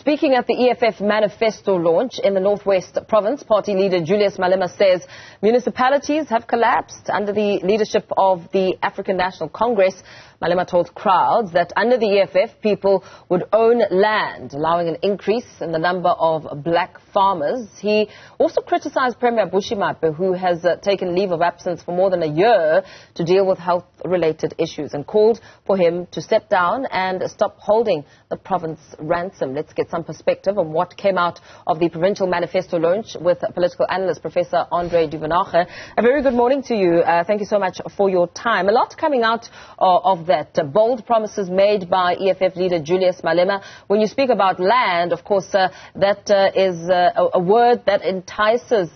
Speaking at the EFF manifesto launch in the Northwest Province, party leader Julius Malema says municipalities have collapsed under the leadership of the African National Congress. Malema told crowds that under the EFF, people would own land, allowing an increase in the number of black farmers. He also criticized Premier Bushy Maape, who has taken leave of absence for more than a year to deal with health-related issues, and called for him to step down and stop holding the province ransom. Let's get some perspective on what came out of the provincial manifesto launch with political analyst Professor Andre Duvenhage. A very good morning to you. Thank you so much for your time. A lot coming out of that. Bold promises made by EFF leader Julius Malema. When you speak about land, of course, that is a word that entices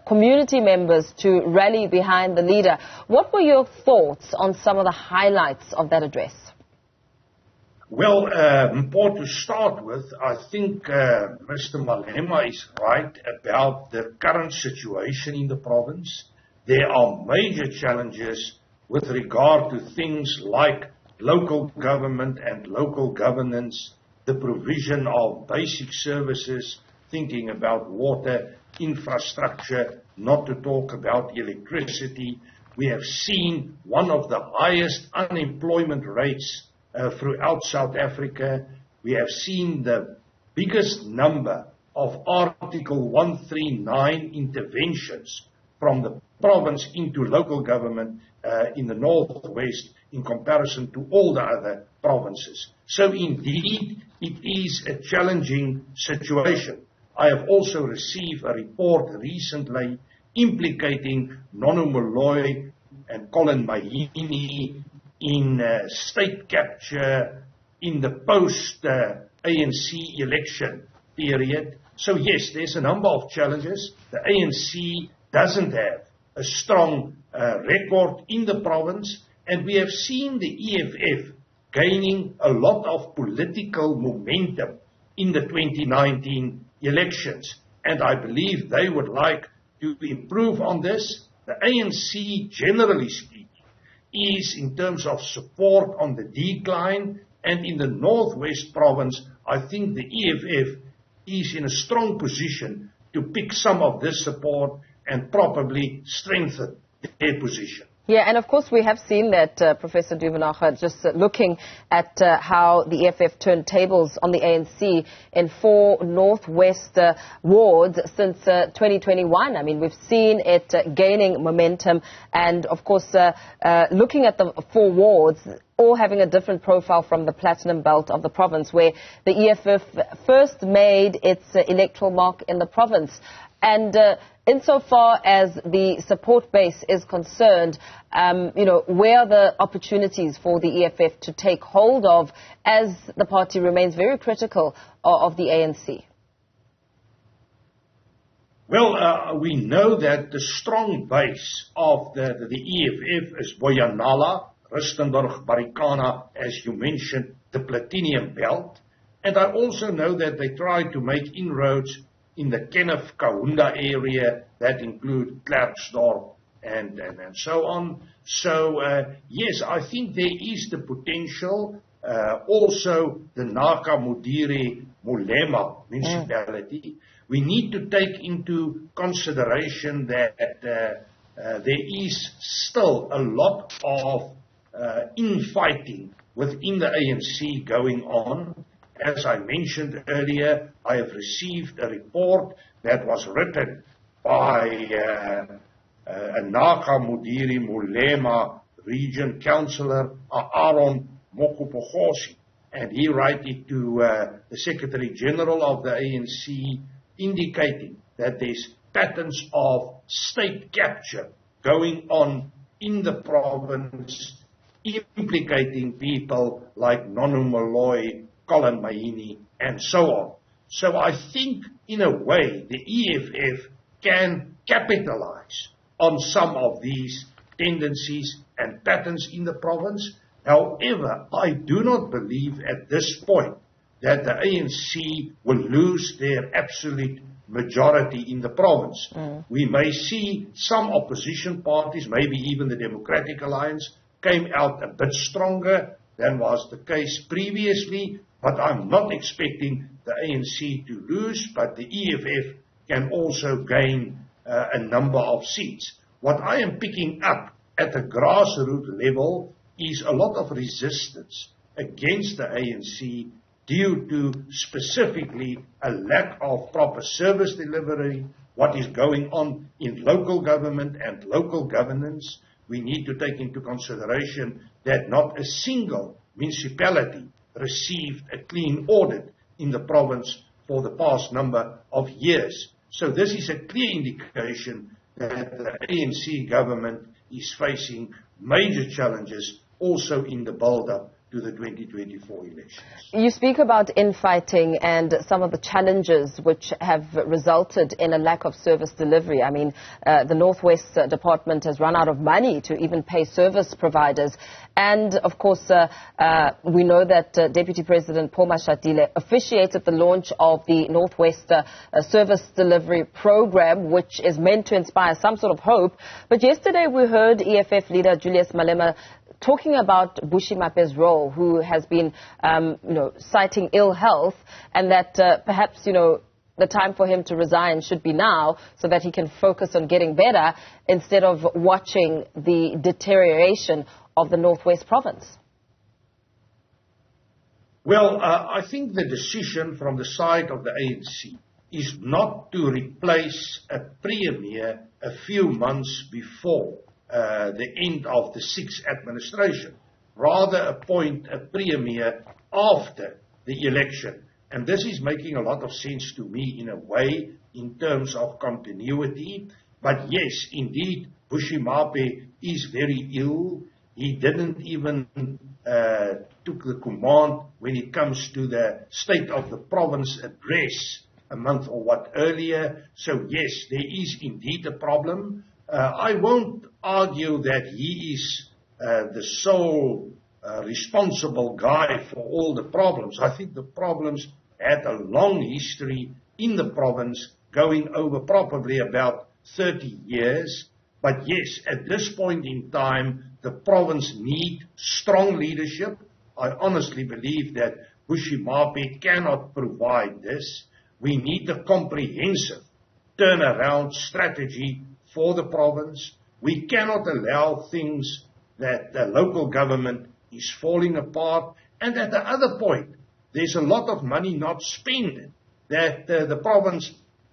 community members to rally behind the leader. What were your thoughts on some of the highlights of that address? Well, Paul, to start with, I think Mr. Malema is right about the current situation in the province. There are major challenges with regard to things like local government and local governance, the provision of basic services, thinking about water, infrastructure, not to talk about electricity. We have seen one of the highest unemployment rates throughout South Africa. We have seen the biggest number of Article 139 interventions from the province into local government in the Northwest in comparison to all the other provinces. So indeed, it is a challenging situation. I have also received a report recently implicating Nonu Molloy and Colin Mahini in state capture in the post-ANC election period. So yes, there's a number of challenges. The ANC doesn't have a strong record in the province, and we have seen the EFF gaining a lot of political momentum in the 2019 elections, and I believe they would like to improve on this. The ANC, generally speaking, is in terms of support on the decline, and in the Northwest Province, I think the EFF is in a strong position to pick some of this support and probably strengthen their position. Yeah, and of course we have seen that, Professor Duvenhage, just looking at how the EFF turned tables on the ANC in 4 Northwest wards since 2021. I mean, we've seen it gaining momentum, and of course looking at the 4 wards, all having a different profile from the platinum belt of the province, where the EFF first made its electoral mark in the province. And insofar as the support base is concerned, where are the opportunities for the EFF to take hold of as the party remains very critical of the ANC? Well, we know that the strong base of the EFF is Boyanala, Rustenburg, Marikana, as you mentioned, the Platinum Belt. And I also know that they try to make inroads in the Kenneth Kaunda area, that include Klerksdorp and so on. So, yes, I think there is the potential. Also, the Naka Mudiri Mulema municipality. We need to take into consideration that there is still a lot of infighting within the ANC going on. As I mentioned earlier, I have received a report that was written by a Naka Mudiri Mulema region councillor, Aaron Mokupogosi, and he wrote it to the Secretary General of the ANC, indicating that there's patterns of state capture going on in the province, implicating people like Nonu Molloy, Colin Mahini, and so on. So I think, in a way, the EFF can capitalize on some of these tendencies and patterns in the province. However, I do not believe at this point that the ANC will lose their absolute majority in the province. We may see some opposition parties, maybe even the Democratic Alliance, came out a bit stronger than was the case previously. but I'm not expecting the ANC to lose, but the EFF can also gain a number of seats. What I am picking up at the grassroots level is a lot of resistance against the ANC due to specifically a lack of proper service delivery, what is going on in local government and local governance. We need to take into consideration that not a single municipality received a clean audit in the province for the past number of years. So this is a clear indication that the ANC government is facing major challenges also in the build-up to the 2024 elections. You speak about infighting and some of the challenges which have resulted in a lack of service delivery. I mean, the Northwest Department has run out of money to even pay service providers. And, of course, we know that Deputy President Paul Mashatile officiated the launch of the Northwest Service Delivery Program, which is meant to inspire some sort of hope. But yesterday we heard EFF leader Julius Malema talking about Bushy Maape's role, who has been, citing ill health, and that perhaps, the time for him to resign should be now so that he can focus on getting better instead of watching the deterioration of the Northwest province. Well, I think the decision from the side of the ANC is not to replace a premier a few months before the end of the sixth administration, rather appoint a premier after the election. And this is making a lot of sense to me in a way in terms of continuity. But yes, indeed, Bushy Maape is very ill. He didn't even took the command when it comes to the State of the Province address a month or what earlier. So yes, there is indeed a problem. I won't argue that he is the sole responsible guy for all the problems. I think the problems had a long history in the province, going over probably about 30 years. But yes, at this point in time, the province needs strong leadership. I honestly believe that Bushy Maape cannot provide this. We need a comprehensive turnaround strategy for the province. We cannot allow things that the local government is falling apart. And at the other point, there's a lot of money not spent that the province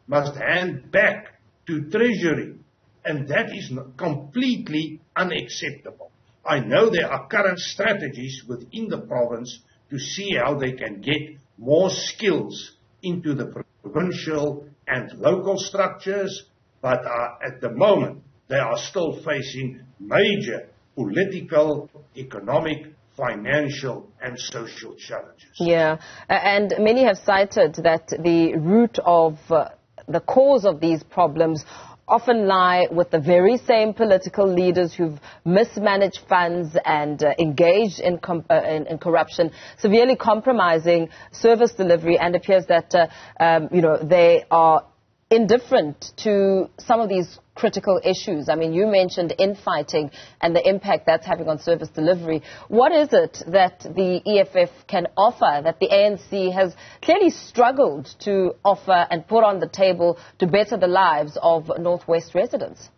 must hand back to Treasury. And that is completely unacceptable. I know there are current strategies within the province to see how they can get more skills into the provincial and local structures, but at the moment they are still facing major political, economic, financial and social challenges. Yeah, and many have cited that the root of the cause of these problems often lie with the very same political leaders who've mismanaged funds and engaged in corruption, severely compromising service delivery, and appears that, they are indifferent to some of these critical issues. I mean, you mentioned infighting and the impact that's having on service delivery. What is it that the EFF can offer that the ANC has clearly struggled to offer and put on the table to better the lives of Northwest residents?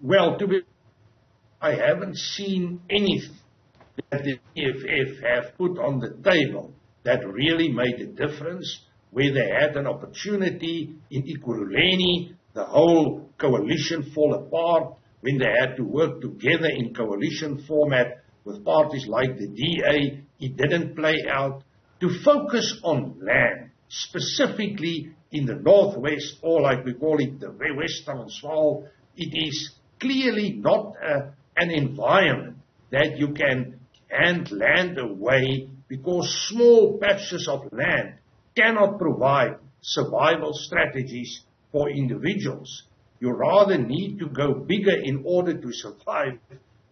Well, I haven't seen anything that the EFF have put on the table that really made a difference. Where they had an opportunity in Ekurhuleni, the whole coalition fall apart, when they had to work together in coalition format with parties like the DA, it didn't play out. To focus on land, specifically in the Northwest, or like we call it the Western Transvaal, it is clearly not an environment that you can hand land away, because small patches of land cannot provide survival strategies for individuals. You rather need to go bigger in order to survive,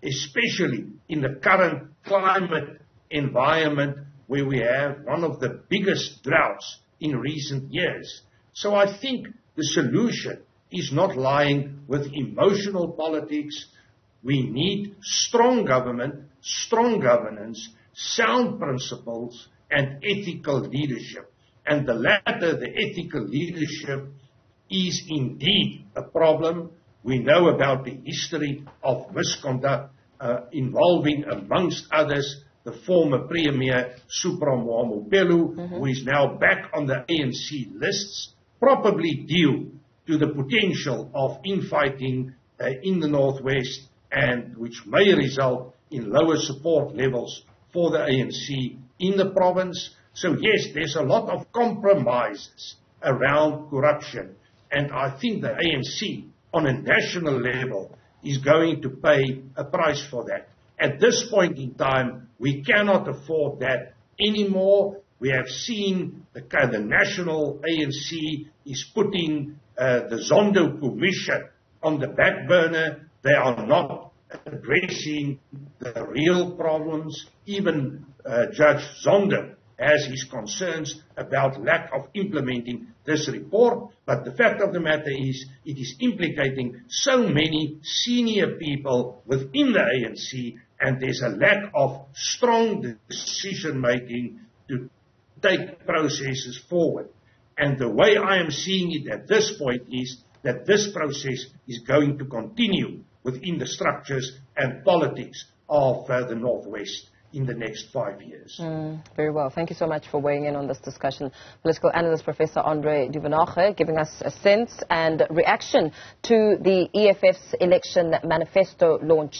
especially in the current climate environment where we have one of the biggest droughts in recent years. So I think the solution is not lying with emotional politics. We need strong government, strong governance, sound principles and ethical leadership. And the latter, the ethical leadership, is indeed a problem. We know about the history of misconduct involving, amongst others, the former Premier Supra-Mahumapelo, who is now back on the ANC lists, probably due to the potential of infighting in the Northwest, and which may result in lower support levels for the ANC in the province. So yes, there's a lot of compromises around corruption, and I think the ANC on a national level is going to pay a price for that. At this point in time, we cannot afford that anymore. We have seen the national ANC is putting the Zondo Commission on the back burner. They are not addressing the real problems. Even Judge Zondo has his concerns about lack of implementing this report. But the fact of the matter is, it is implicating so many senior people within the ANC, and there's a lack of strong decision-making to take processes forward. And the way I am seeing it at this point is that this process is going to continue within the structures and politics of the Northwest in the next 5 years. Very well. Thank you so much for weighing in on this discussion. Political analyst Professor Andre Duvenhage giving us a sense and reaction to the EFF's election manifesto launch.